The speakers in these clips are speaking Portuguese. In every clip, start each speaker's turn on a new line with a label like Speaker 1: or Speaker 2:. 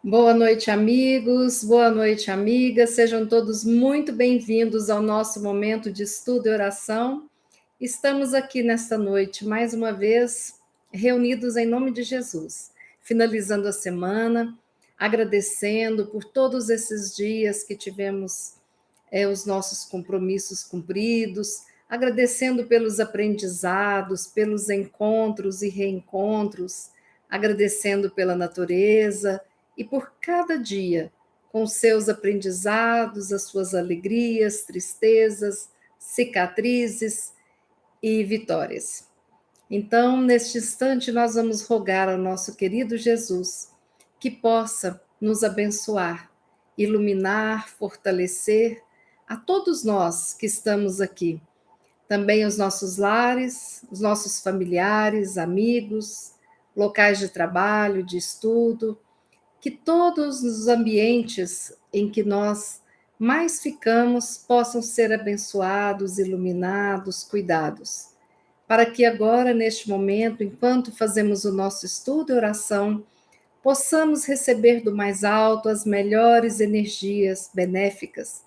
Speaker 1: Boa noite, amigos. Boa noite, amigas. Sejam todos muito bem-vindos ao nosso momento de estudo e oração. Estamos aqui nesta noite, mais uma vez, reunidos em nome de Jesus, finalizando a semana, agradecendo por todos esses dias que tivemos os nossos compromissos cumpridos, agradecendo pelos aprendizados, pelos encontros e reencontros, agradecendo pela natureza e por cada dia, com seus aprendizados, as suas alegrias, tristezas, cicatrizes e vitórias. Então, neste instante, nós vamos rogar ao nosso querido Jesus que possa nos abençoar, iluminar, fortalecer a todos nós que estamos aqui, também os nossos lares, os nossos familiares, amigos, locais de trabalho, de estudo, que todos os ambientes em que nós mais ficamos possam ser abençoados, iluminados, cuidados, para que agora, neste momento, enquanto fazemos o nosso estudo e oração, possamos receber do mais alto as melhores energias benéficas,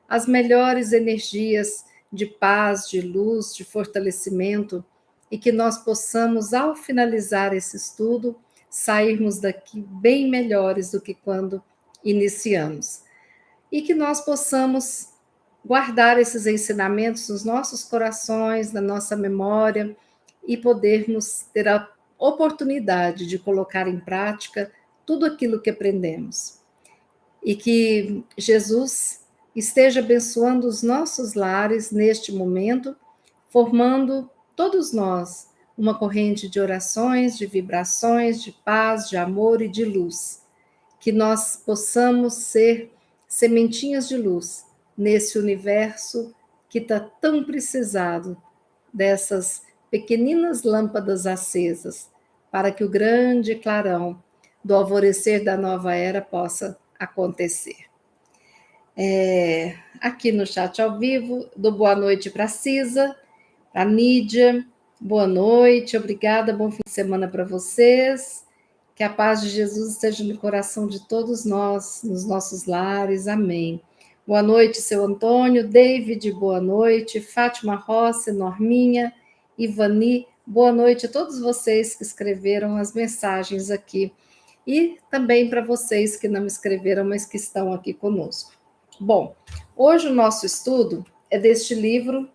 Speaker 1: as melhores energias de paz, de luz, de fortalecimento, e que nós possamos, ao finalizar esse estudo, sairmos daqui bem melhores do que quando iniciamos. E que nós possamos guardar esses ensinamentos nos nossos corações, na nossa memória, e podermos ter a oportunidade de colocar em prática tudo aquilo que aprendemos. E que Jesus esteja abençoando os nossos lares neste momento, formando todos nós uma corrente de orações, de vibrações, de paz, de amor e de luz. Que nós possamos ser sementinhas de luz nesse universo que está tão precisado dessas pequeninas lâmpadas acesas, para que o grande clarão do alvorecer da nova era possa acontecer. Aqui no chat ao vivo, dou boa noite para a Cisa, para a Nídia, boa noite, obrigada, bom fim de semana para vocês, que a paz de Jesus esteja no coração de todos nós, nos nossos lares, amém. Boa noite, seu Antônio, David, boa noite, Fátima Rossi, Norminha, Ivani, boa noite a todos vocês que escreveram as mensagens aqui, e também para vocês que não escreveram, mas que estão aqui conosco. Bom, hoje o nosso estudo é deste livro,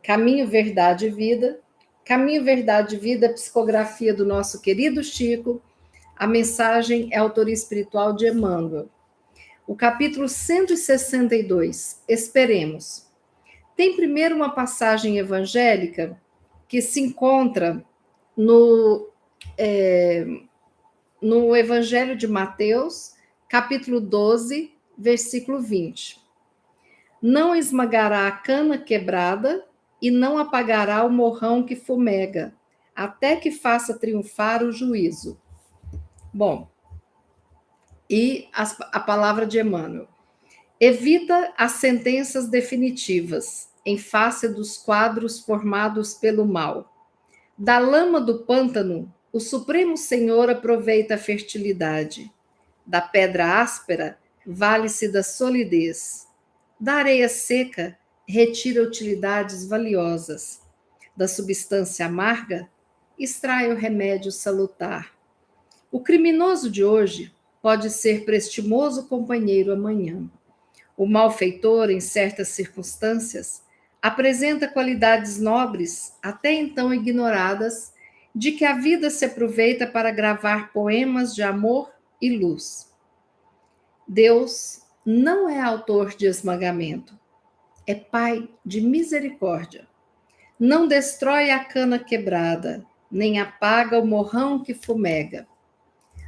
Speaker 1: Caminho, Verdade e Vida. Caminho, Verdade e Vida, psicografia do nosso querido Chico. A mensagem é a autoria espiritual de Emmanuel. O capítulo 162, Esperemos. Tem primeiro uma passagem evangélica que se encontra no Evangelho de Mateus, capítulo 12, versículo 20. Não esmagará a cana quebrada e não apagará o morrão que fumega, até que faça triunfar o juízo. Bom, e a palavra de Emmanuel. Evita as sentenças definitivas, em face dos quadros formados pelo mal. Da lama do pântano, o Supremo Senhor aproveita a fertilidade. Da pedra áspera, vale-se da solidez. Da areia seca, retira utilidades valiosas. Da substância amarga, extrai o remédio salutar. O criminoso de hoje pode ser prestimoso companheiro amanhã. O malfeitor, em certas circunstâncias, apresenta qualidades nobres, até então ignoradas, de que a vida se aproveita para gravar poemas de amor e luz. Deus não é autor de esmagamento, é Pai de misericórdia. Não destrói a cana quebrada, nem apaga o morrão que fumega.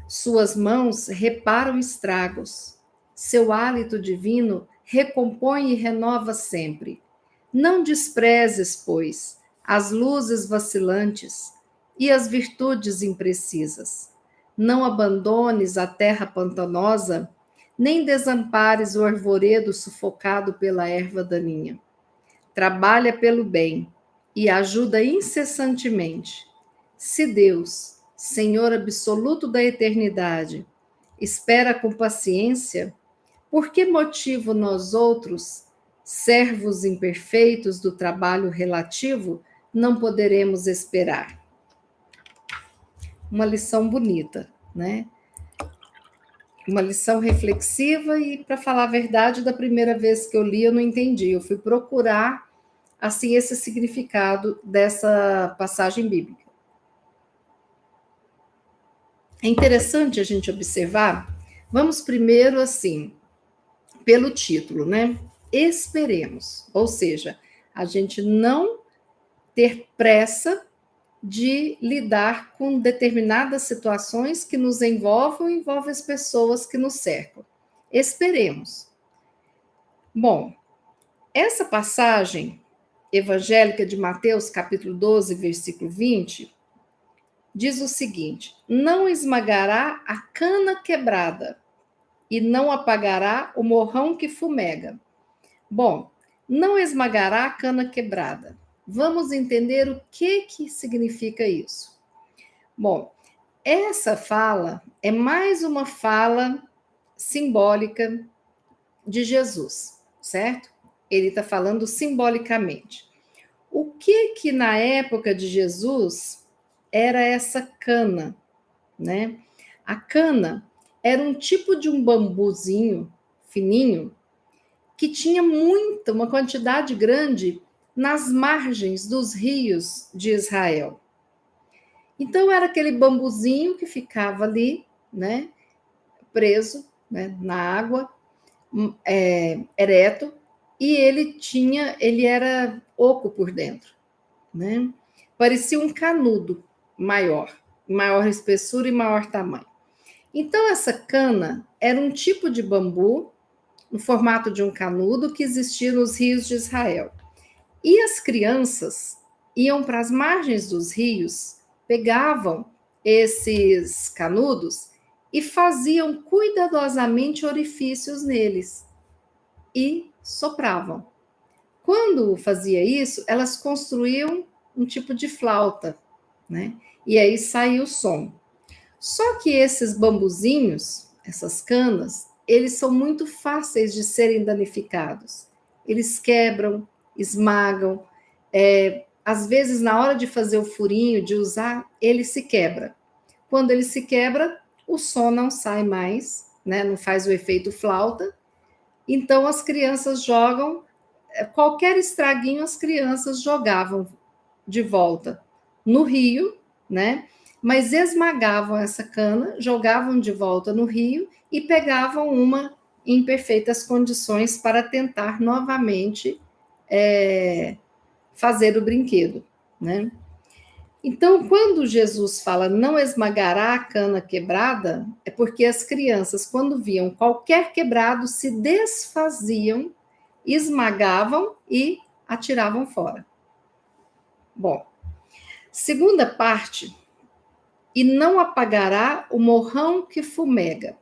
Speaker 1: Suas mãos reparam estragos. Seu hálito divino recompõe e renova sempre. Não desprezes, pois, as luzes vacilantes e as virtudes imprecisas. Não abandones a terra pantanosa, nem desampares o arvoredo sufocado pela erva daninha. Trabalha pelo bem e ajuda incessantemente. Se Deus, Senhor absoluto da eternidade, espera com paciência, por que motivo nós outros, servos imperfeitos do trabalho relativo, não poderemos esperar? Uma lição bonita, né? Uma lição reflexiva e, para falar a verdade, da primeira vez que eu li, eu não entendi. Eu fui procurar, assim, esse significado dessa passagem bíblica. É interessante a gente observar. Vamos primeiro, assim, pelo título, né? Esperemos, ou seja, a gente não ter pressa de lidar com determinadas situações que nos envolvem as pessoas que nos cercam. Esperemos. Bom, essa passagem evangélica de Mateus, capítulo 12, versículo 20, diz o seguinte: não esmagará a cana quebrada e não apagará o morrão que fumega. Bom, não esmagará a cana quebrada. Vamos entender o que significa isso. Bom, essa fala é mais uma fala simbólica de Jesus, certo? Ele está falando simbolicamente. O que na época de Jesus era essa cana, né? A cana era um tipo de um bambuzinho fininho que tinha uma quantidade grande nas margens dos rios de Israel. Então era aquele bambuzinho que ficava ali, né, preso, né, na água, ereto, e ele era oco por dentro, né? Parecia um canudo maior espessura e maior tamanho. Então essa cana era um tipo de bambu no formato de um canudo que existia nos rios de Israel. E as crianças iam para as margens dos rios, pegavam esses canudos e faziam cuidadosamente orifícios neles e sopravam. Quando fazia isso, elas construíam um tipo de flauta, né? E aí saía o som. Só que esses bambuzinhos, essas canas, eles são muito fáceis de serem danificados. Eles quebram, esmagam. Às vezes, na hora de fazer o furinho, de usar, ele se quebra. Quando ele se quebra, o som não sai mais, né? Não faz o efeito flauta. Então, as crianças jogam, qualquer estraguinho, as crianças jogavam de volta no rio, né? Mas esmagavam essa cana, jogavam de volta no rio e pegavam uma em perfeitas condições para tentar novamente fazer o brinquedo, né? Então, quando Jesus fala não esmagará a cana quebrada, é porque as crianças, quando viam qualquer quebrado, se desfaziam, esmagavam e atiravam fora. Bom, segunda parte, e não apagará o morrão que fumega.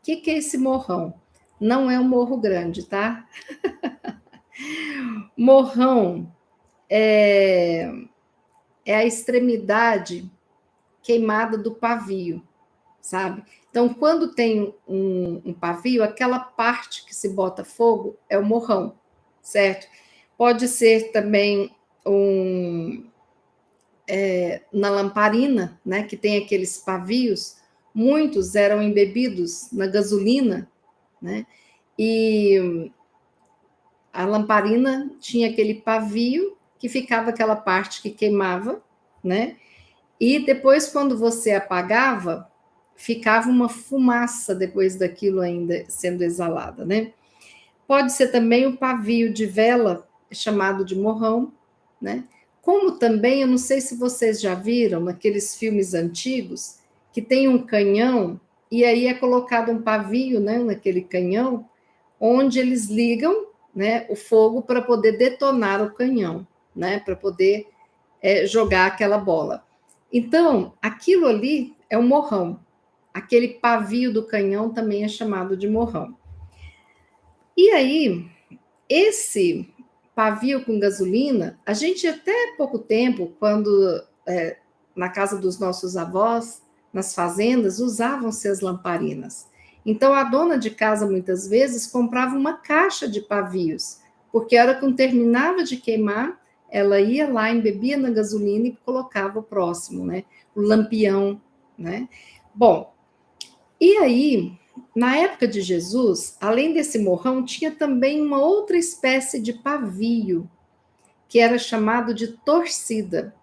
Speaker 1: O que é esse morrão? Não é um morro grande, tá? Morrão é a extremidade queimada do pavio, sabe? Então, quando tem um pavio, aquela parte que se bota fogo é o morrão, certo? Pode ser também na lamparina, né, que tem aqueles pavios, muitos eram embebidos na gasolina, né? E a lamparina tinha aquele pavio que ficava aquela parte que queimava, né? E depois, quando você apagava, ficava uma fumaça depois daquilo ainda sendo exalada, né? Pode ser também o pavio de vela, chamado de morrão, né? Como também, eu não sei se vocês já viram naqueles filmes antigos, que tem um canhão e aí é colocado um pavio, né, naquele canhão, onde eles ligam, né, o fogo para poder detonar o canhão, né, para poder jogar aquela bola. Então, aquilo ali é um morrão. Aquele pavio do canhão também é chamado de morrão. E aí, esse pavio com gasolina, a gente até pouco tempo, quando na casa dos nossos avós, nas fazendas, usavam-se as lamparinas. Então, a dona de casa, muitas vezes, comprava uma caixa de pavios, porque a hora que terminava de queimar, ela ia lá, embebia na gasolina e colocava o próximo, né? O lampião, né? Bom, e aí, na época de Jesus, além desse morrão, tinha também uma outra espécie de pavio, que era chamado de torcida,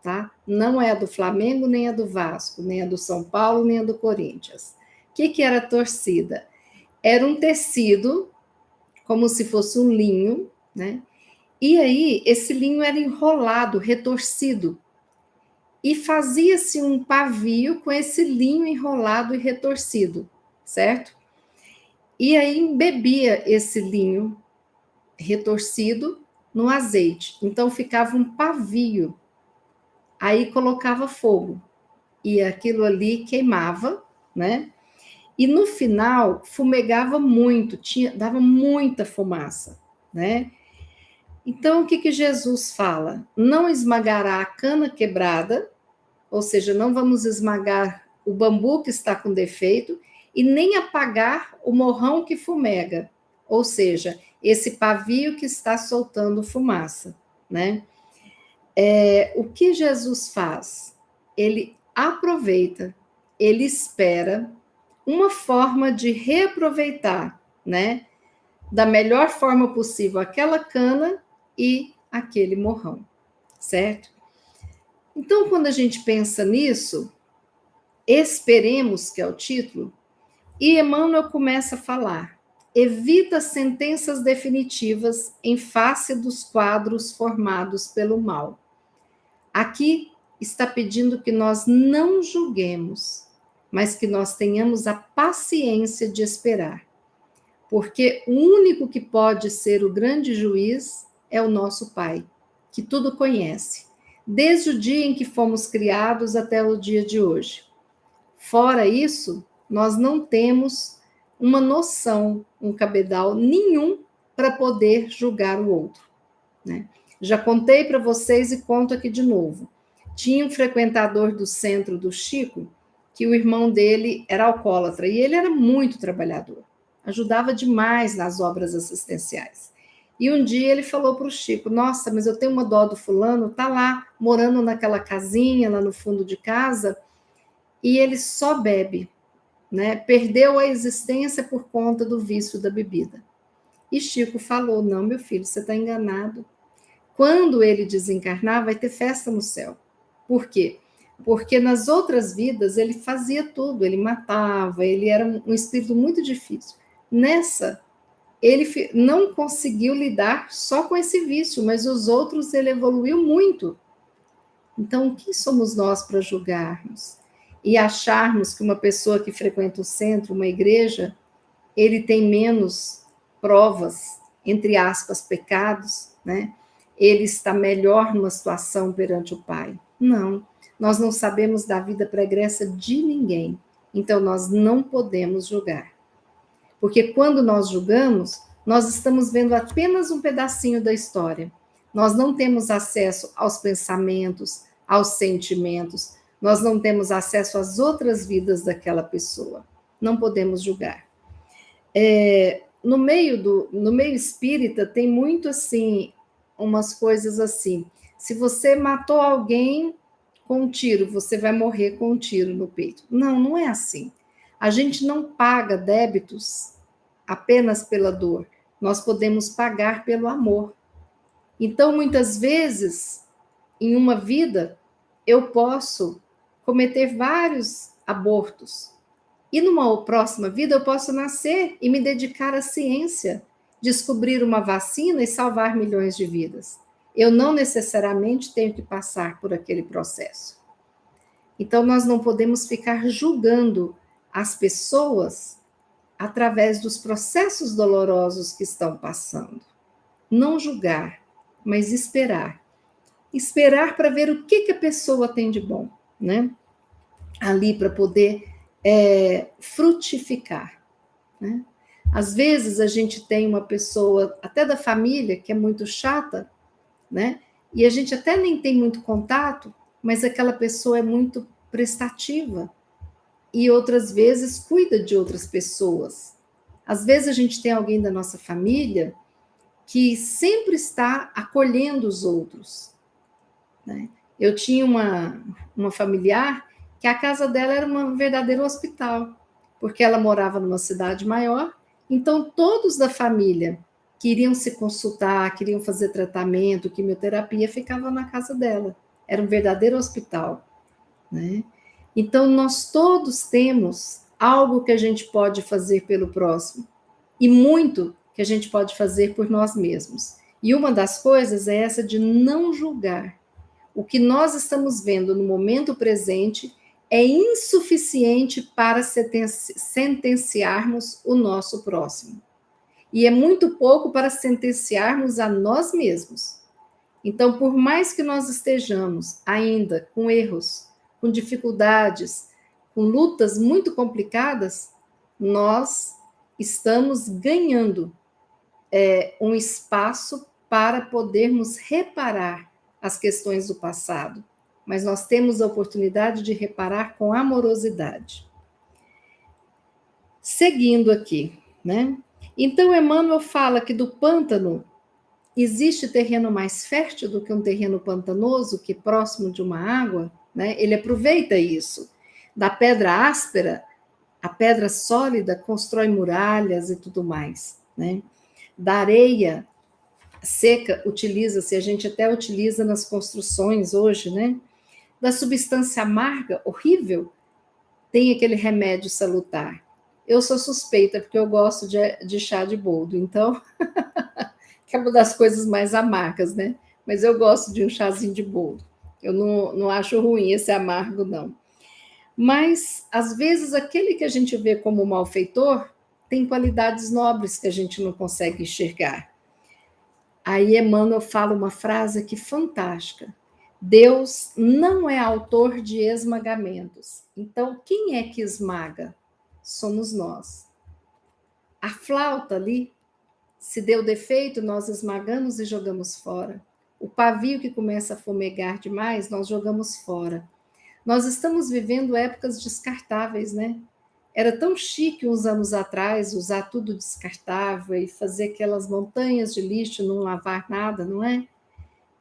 Speaker 1: tá? Não é a do Flamengo, nem a do Vasco, nem a do São Paulo, nem a do Corinthians. O que era a torcida? Era um tecido, como se fosse um linho, né? E aí, esse linho era enrolado, retorcido, e fazia-se um pavio com esse linho enrolado e retorcido, certo? E aí embebia esse linho retorcido no azeite. Então ficava um pavio. Aí colocava fogo e aquilo ali queimava, né? E no final fumegava muito, dava muita fumaça, né? Então o que Jesus fala? Não esmagará a cana quebrada, ou seja, não vamos esmagar o bambu que está com defeito e nem apagar o morrão que fumega, ou seja, esse pavio que está soltando fumaça, né? O que Jesus faz? Ele aproveita, ele espera uma forma de reaproveitar, né? Da melhor forma possível aquela cana e aquele morrão, certo? Então, quando a gente pensa nisso, esperemos, que é o título, e Emmanuel começa a falar: evita sentenças definitivas em face dos quadros formados pelo mal. Aqui está pedindo que nós não julguemos, mas que nós tenhamos a paciência de esperar, porque o único que pode ser o grande juiz é o nosso Pai, que tudo conhece, desde o dia em que fomos criados até o dia de hoje. Fora isso, nós não temos uma noção, um cabedal nenhum para poder julgar o outro, né? Já contei para vocês e conto aqui de novo. Tinha um frequentador do centro do Chico, que o irmão dele era alcoólatra, e ele era muito trabalhador, ajudava demais nas obras assistenciais. E um dia ele falou para o Chico: nossa, mas eu tenho uma dó do fulano, tá lá, morando naquela casinha, lá no fundo de casa, e ele só bebe, né? Perdeu a existência por conta do vício da bebida. E Chico falou: não, meu filho, você está enganado. Quando ele desencarnar, vai ter festa no céu. Por quê? Porque nas outras vidas ele fazia tudo, ele matava, ele era um espírito muito difícil. Nessa, ele não conseguiu lidar só com esse vício, mas os outros ele evoluiu muito. Então, quem somos nós para julgarmos? E acharmos que uma pessoa que frequenta o centro, uma igreja, ele tem menos provas, entre aspas, pecados, né? Ele está melhor numa situação perante o Pai. Não, nós não sabemos da vida pregressa de ninguém, então nós não podemos julgar. Porque quando nós julgamos, nós estamos vendo apenas um pedacinho da história. Nós não temos acesso aos pensamentos, aos sentimentos, nós não temos acesso às outras vidas daquela pessoa. Não podemos julgar. No meio espírita tem muito assim, umas coisas assim. Se você matou alguém com um tiro, você vai morrer com um tiro no peito. Não, não é assim. A gente não paga débitos apenas pela dor. Nós podemos pagar pelo amor. Então, muitas vezes, em uma vida, eu posso cometer vários abortos. E numa próxima vida eu posso nascer e me dedicar à ciência, descobrir uma vacina e salvar milhões de vidas. Eu não necessariamente tenho que passar por aquele processo. Então nós não podemos ficar julgando as pessoas através dos processos dolorosos que estão passando. Não julgar, mas esperar. Esperar para ver o que a pessoa tem de bom, né? Ali para poder frutificar, né? Às vezes a gente tem uma pessoa, até da família, que é muito chata, né? E a gente até nem tem muito contato, mas aquela pessoa é muito prestativa, e outras vezes cuida de outras pessoas. Às vezes a gente tem alguém da nossa família que sempre está acolhendo os outros, né? Eu tinha uma familiar que a casa dela era um verdadeiro hospital, porque ela morava numa cidade maior, então todos da família queriam se consultar, queriam fazer tratamento, quimioterapia, ficavam na casa dela. Era um verdadeiro hospital, né? Então nós todos temos algo que a gente pode fazer pelo próximo e muito que a gente pode fazer por nós mesmos. E uma das coisas é essa de não julgar. O que nós estamos vendo no momento presente é insuficiente para sentenciarmos o nosso próximo. E é muito pouco para sentenciarmos a nós mesmos. Então, por mais que nós estejamos ainda com erros, com dificuldades, com lutas muito complicadas, nós estamos ganhando um espaço para podermos reparar as questões do passado, mas nós temos a oportunidade de reparar com amorosidade. Seguindo aqui, né? Então, Emmanuel fala que do pântano existe terreno mais fértil do que um terreno pantanoso, que é próximo de uma água, né? Ele aproveita isso. Da pedra áspera, a pedra sólida constrói muralhas e tudo mais, né? Da areia seca utiliza-se, a gente até utiliza nas construções hoje, né? Da substância amarga, horrível, tem aquele remédio salutar. Eu sou suspeita, porque eu gosto de chá de boldo, então, que é uma das coisas mais amargas, né? Mas eu gosto de um chazinho de boldo. Eu não acho ruim esse amargo, não. Mas, às vezes, aquele que a gente vê como malfeitor tem qualidades nobres que a gente não consegue enxergar. Aí Emmanuel fala uma frase aqui fantástica. Deus não é autor de esmagamentos. Então, quem é que esmaga? Somos nós. A flauta ali, se deu defeito, nós esmagamos e jogamos fora. O pavio que começa a fumegar demais, nós jogamos fora. Nós estamos vivendo épocas descartáveis, né? Era tão chique uns anos atrás usar tudo descartável e fazer aquelas montanhas de lixo, não lavar nada, não é?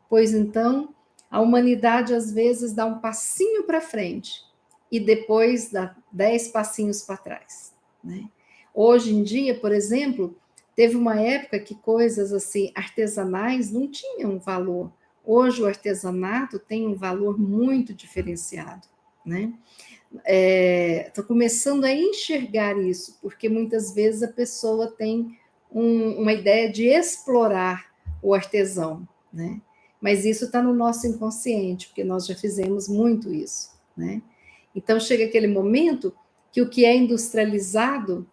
Speaker 1: Pois então, a humanidade às vezes dá um passinho para frente e depois dá 10 passinhos para trás, né? Hoje em dia, por exemplo, teve uma época que coisas assim artesanais não tinham valor. Hoje o artesanato tem um valor muito diferenciado, né? Estou começando a enxergar isso, porque muitas vezes a pessoa tem uma ideia de explorar o artesão, né? Mas isso está no nosso inconsciente, porque nós já fizemos muito isso, né? Então chega aquele momento que o que é industrializado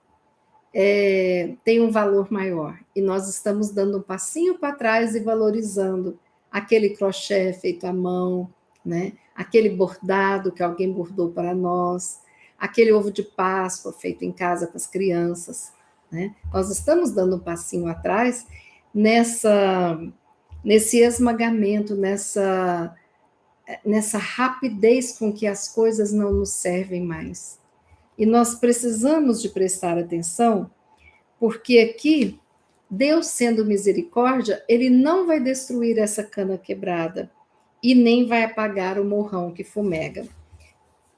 Speaker 1: tem um valor maior, e nós estamos dando um passinho para trás e valorizando aquele crochê feito à mão, né? Aquele bordado que alguém bordou para nós, aquele ovo de Páscoa feito em casa com as crianças, né? Nós estamos dando um passinho atrás nesse esmagamento, nessa rapidez com que as coisas não nos servem mais. E nós precisamos de prestar atenção, porque aqui, Deus sendo misericórdia, ele não vai destruir essa cana quebrada e nem vai apagar o morrão que fumega.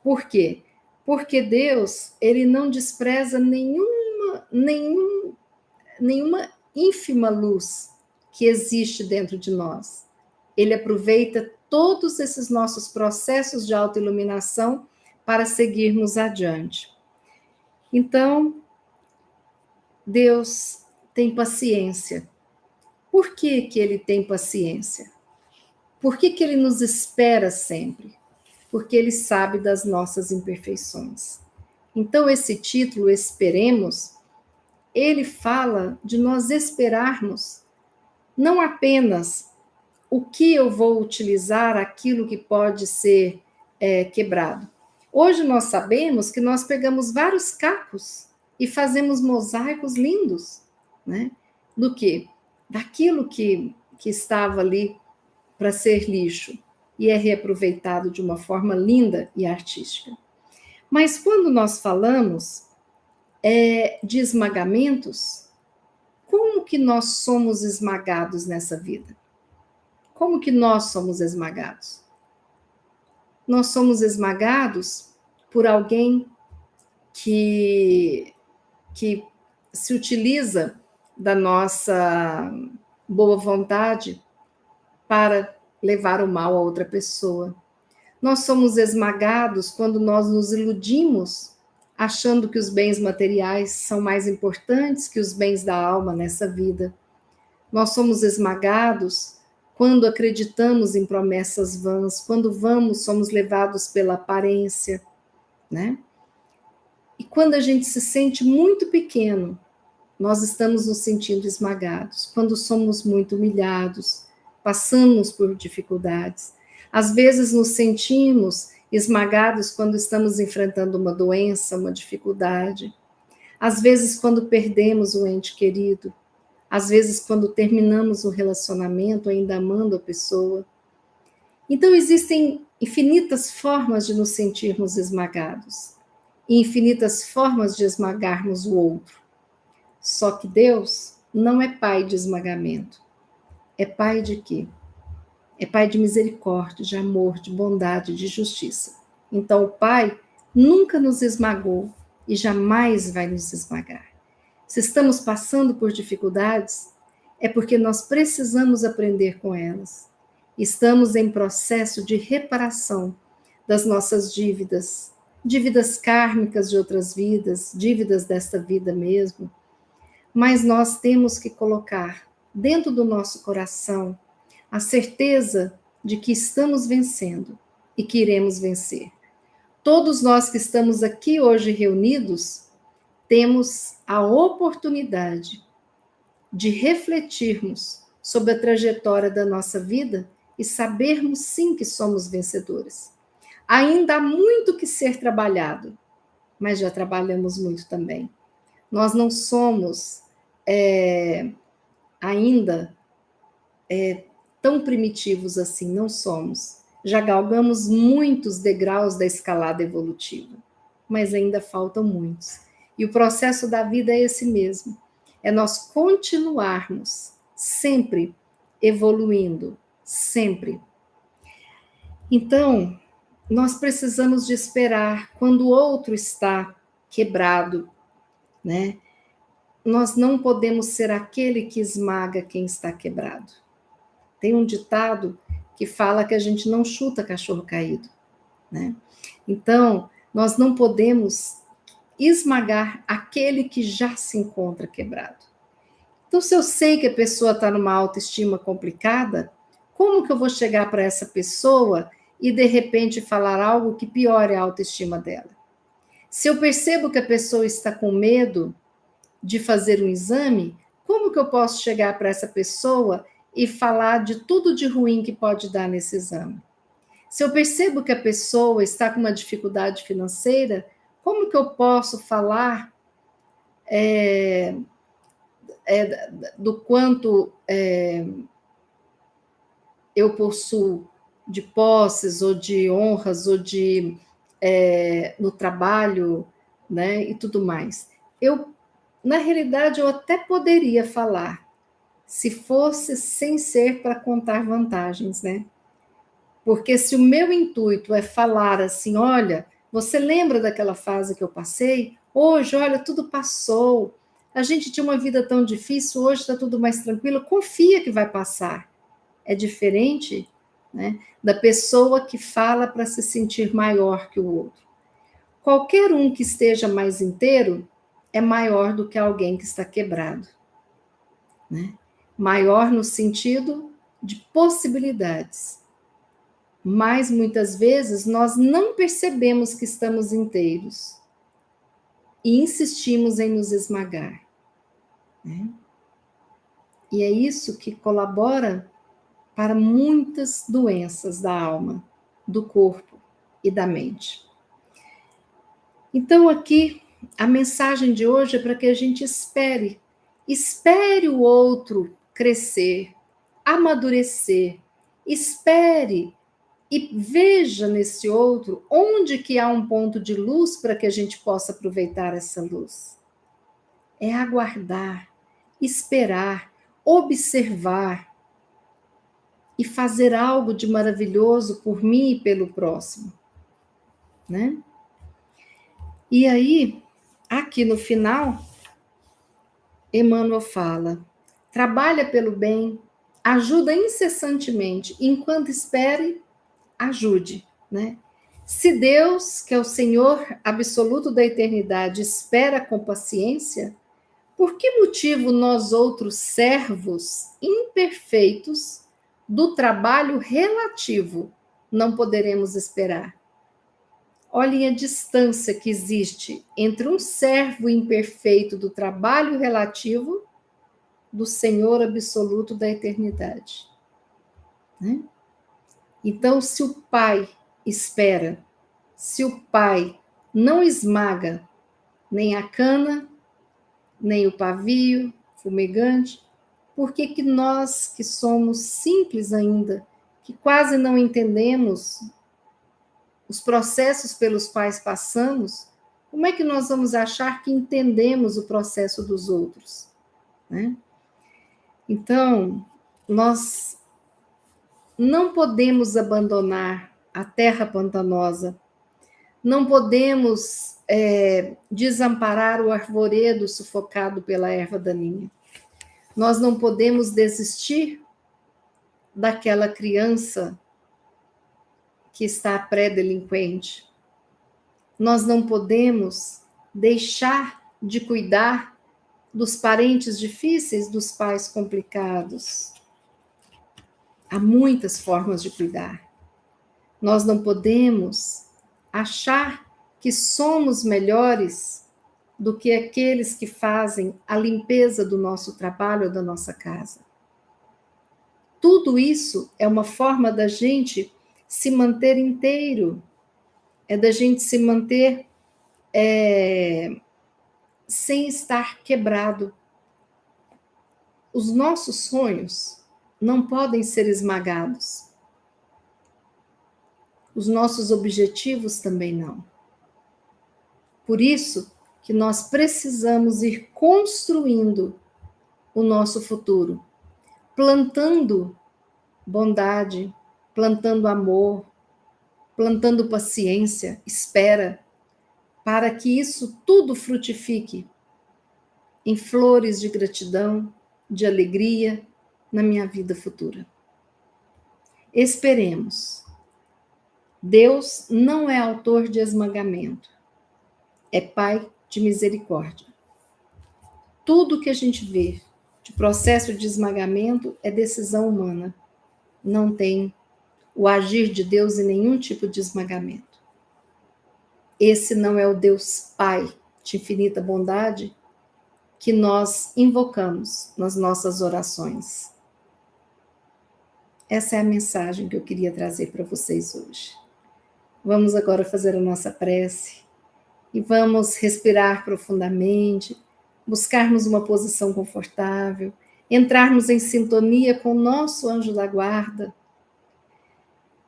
Speaker 1: Por quê? Porque Deus, ele não despreza nenhuma ínfima luz que existe dentro de nós. Ele aproveita todos esses nossos processos de autoiluminação para seguirmos adiante. Então, Deus tem paciência. Por que ele tem paciência? Por que ele nos espera sempre? Porque ele sabe das nossas imperfeições. Então, esse título, Esperemos, ele fala de nós esperarmos não apenas o que eu vou utilizar, aquilo que pode ser quebrado. Hoje nós sabemos que nós pegamos vários cacos e fazemos mosaicos lindos, né? Do quê? Daquilo que estava ali para ser lixo e é reaproveitado de uma forma linda e artística. Mas quando nós falamos de esmagamentos, como que nós somos esmagados nessa vida? Como que nós somos esmagados? Nós somos esmagados por alguém que se utiliza da nossa boa vontade para levar o mal a outra pessoa. Nós somos esmagados quando nós nos iludimos, achando que os bens materiais são mais importantes que os bens da alma nessa vida. Nós somos esmagados quando acreditamos em promessas vãs, quando somos levados pela aparência, né? E quando a gente se sente muito pequeno, nós estamos nos sentindo esmagados. Quando somos muito humilhados, passamos por dificuldades. Às vezes nos sentimos esmagados quando estamos enfrentando uma doença, uma dificuldade. Às vezes quando perdemos um ente querido. Às vezes quando terminamos um relacionamento, ainda amando a pessoa. Então existem infinitas formas de nos sentirmos esmagados. E infinitas formas de esmagarmos o outro. Só que Deus não é pai de esmagamento. É pai de quê? É pai de misericórdia, de amor, de bondade, de justiça. Então o Pai nunca nos esmagou e jamais vai nos esmagar. Se estamos passando por dificuldades, é porque nós precisamos aprender com elas. Estamos em processo de reparação das nossas dívidas, dívidas kármicas de outras vidas, dívidas desta vida mesmo. Mas nós temos que colocar dentro do nosso coração a certeza de que estamos vencendo e que iremos vencer. Todos nós que estamos aqui hoje reunidos, temos a oportunidade de refletirmos sobre a trajetória da nossa vida e sabermos sim que somos vencedores. Ainda há muito que ser trabalhado, mas já trabalhamos muito também. Nós não somos ainda tão primitivos assim, não somos. Já galgamos muitos degraus da escalada evolutiva, mas ainda faltam muitos. E o processo da vida é esse mesmo. É nós continuarmos sempre evoluindo, sempre. Então, nós precisamos de esperar quando o outro está quebrado, né? Nós não podemos ser aquele que esmaga quem está quebrado. Tem um ditado que fala que a gente não chuta cachorro caído, né? Então, nós não podemos esmagar aquele que já se encontra quebrado. Então, se eu sei que a pessoa está numa autoestima complicada, como que eu vou chegar para essa pessoa e, de repente, falar algo que piore a autoestima dela? Se eu percebo que a pessoa está com medo de fazer um exame, como que eu posso chegar para essa pessoa e falar de tudo de ruim que pode dar nesse exame? Se eu percebo que a pessoa está com uma dificuldade financeira, como que eu posso falar do quanto eu possuo de posses, ou de honras, ou de no trabalho, né, e tudo mais? Na realidade, eu até poderia falar, se fosse sem ser para contar vantagens, né? Porque se o meu intuito é falar assim, olha, você lembra daquela fase que eu passei? Hoje, olha, tudo passou. A gente tinha uma vida tão difícil, hoje está tudo mais tranquilo. Confia que vai passar. É diferente, né, da pessoa que fala para se sentir maior que o outro. Qualquer um que esteja mais inteiro é maior do que alguém que está quebrado, né? Maior no sentido de possibilidades. Mas muitas vezes nós não percebemos que estamos inteiros e insistimos em nos esmagar, né? E é isso que colabora para muitas doenças da alma, do corpo e da mente. Então, aqui, a mensagem de hoje é para que a gente espere o outro crescer, amadurecer, espere e veja nesse outro onde que há um ponto de luz para que a gente possa aproveitar essa luz. É aguardar, esperar, observar e fazer algo de maravilhoso por mim e pelo próximo, né? E aí, aqui no final, Emmanuel fala: trabalha pelo bem, ajuda incessantemente, enquanto espere, ajude, né? Se Deus, que é o Senhor absoluto da eternidade, espera com paciência, por que motivo nós outros servos imperfeitos do trabalho relativo não poderemos esperar? Olhem a distância que existe entre um servo imperfeito do trabalho relativo do Senhor absoluto da eternidade, né? Então, se o Pai espera, se o Pai não esmaga nem a cana, nem o pavio fumegante, por que que nós, que somos simples ainda, que quase não entendemos os processos pelos quais passamos, como é que nós vamos achar que entendemos o processo dos outros, né? Então, nós não podemos abandonar a terra pantanosa, não podemos desamparar o arvoredo sufocado pela erva daninha. Nós não podemos desistir daquela criança que está pré-delinquente. Nós não podemos deixar de cuidar dos parentes difíceis, dos pais complicados. Há muitas formas de cuidar. Nós não podemos achar que somos melhores do que aqueles que fazem a limpeza do nosso trabalho ou da nossa casa. Tudo isso é uma forma da gente se manter inteiro, é da gente se manter sem estar quebrado. Os nossos sonhos não podem ser esmagados. Os nossos objetivos também não. Por isso que nós precisamos ir construindo o nosso futuro, plantando bondade, plantando amor, plantando paciência, espera, para que isso tudo frutifique em flores de gratidão, de alegria na minha vida futura. Esperemos. Deus não é autor de esmagamento, é Pai de misericórdia. Tudo que a gente vê de processo de esmagamento é decisão humana. Não tem o agir de Deus em nenhum tipo de esmagamento. Esse não é o Deus Pai de infinita bondade que nós invocamos nas nossas orações. Essa é a mensagem que eu queria trazer para vocês hoje. Vamos agora fazer a nossa prece e vamos respirar profundamente, buscarmos uma posição confortável, entrarmos em sintonia com o nosso anjo da guarda,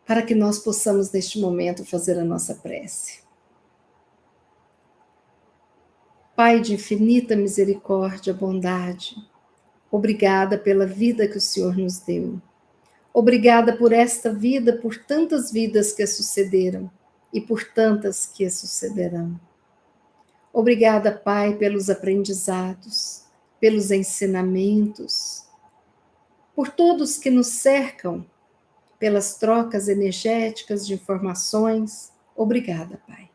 Speaker 1: para que nós possamos, neste momento, fazer a nossa prece. Pai de infinita misericórdia, bondade, obrigada pela vida que o Senhor nos deu. Obrigada por esta vida, por tantas vidas que sucederam e por tantas que sucederão. Obrigada, Pai, pelos aprendizados, pelos ensinamentos, por todos que nos cercam, pelas trocas energéticas de informações. Obrigada, Pai.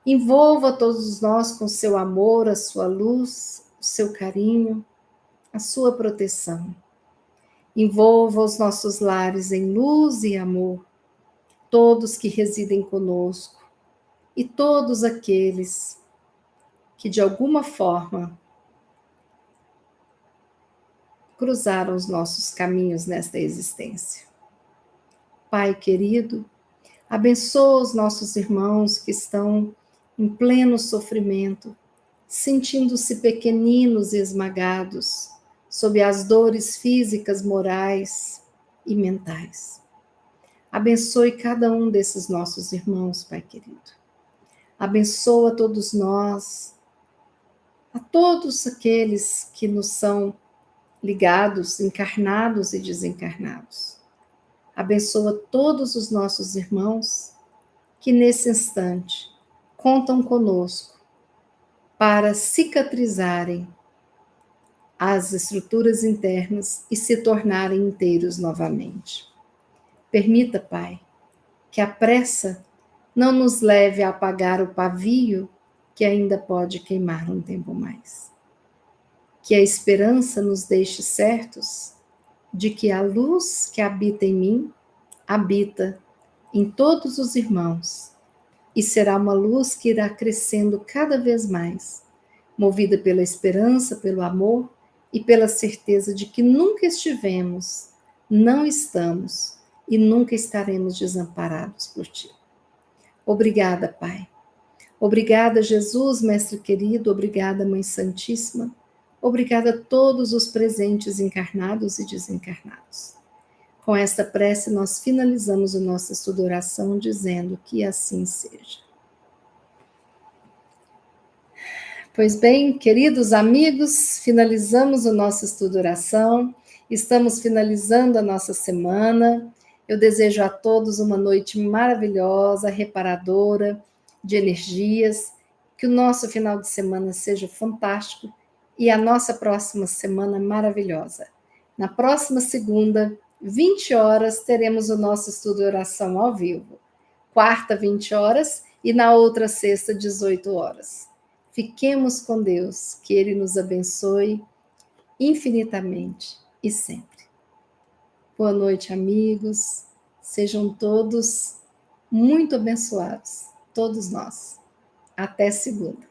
Speaker 1: Envolva todos nós com seu amor, a sua luz, o seu carinho, a sua proteção. Envolva os nossos lares em luz e amor, todos que residem conosco e todos aqueles que de alguma forma cruzaram os nossos caminhos nesta existência. Pai querido, abençoa os nossos irmãos que estão em pleno sofrimento, sentindo-se pequeninos e esmagados sob as dores físicas, morais e mentais. Abençoe cada um desses nossos irmãos, Pai querido. Abençoa todos nós, a todos aqueles que nos são ligados, encarnados e desencarnados. Abençoa todos os nossos irmãos que nesse instante contam conosco para cicatrizarem as estruturas internas e se tornarem inteiros novamente. Permita, Pai, que a pressa não nos leve a apagar o pavio que ainda pode queimar um tempo mais. Que a esperança nos deixe certos de que a luz que habita em mim habita em todos os irmãos e será uma luz que irá crescendo cada vez mais, movida pela esperança, pelo amor e pela certeza de que nunca estivemos, não estamos e nunca estaremos desamparados por Ti. Obrigada, Pai. Obrigada, Jesus, Mestre querido. Obrigada, Mãe Santíssima. Obrigada a todos os presentes encarnados e desencarnados. Com esta prece, nós finalizamos o nosso estudo de oração dizendo que assim seja. Pois bem, queridos amigos, finalizamos o nosso estudo de oração, estamos finalizando a nossa semana. Eu desejo a todos uma noite maravilhosa, reparadora, de energias, que o nosso final de semana seja fantástico e a nossa próxima semana maravilhosa. Na próxima segunda, 20 horas, teremos o nosso estudo de oração ao vivo. Quarta, 20 horas, e na outra sexta, 18 horas. Fiquemos com Deus, que Ele nos abençoe infinitamente e sempre. Boa noite, amigos. Sejam todos muito abençoados, todos nós. Até segunda.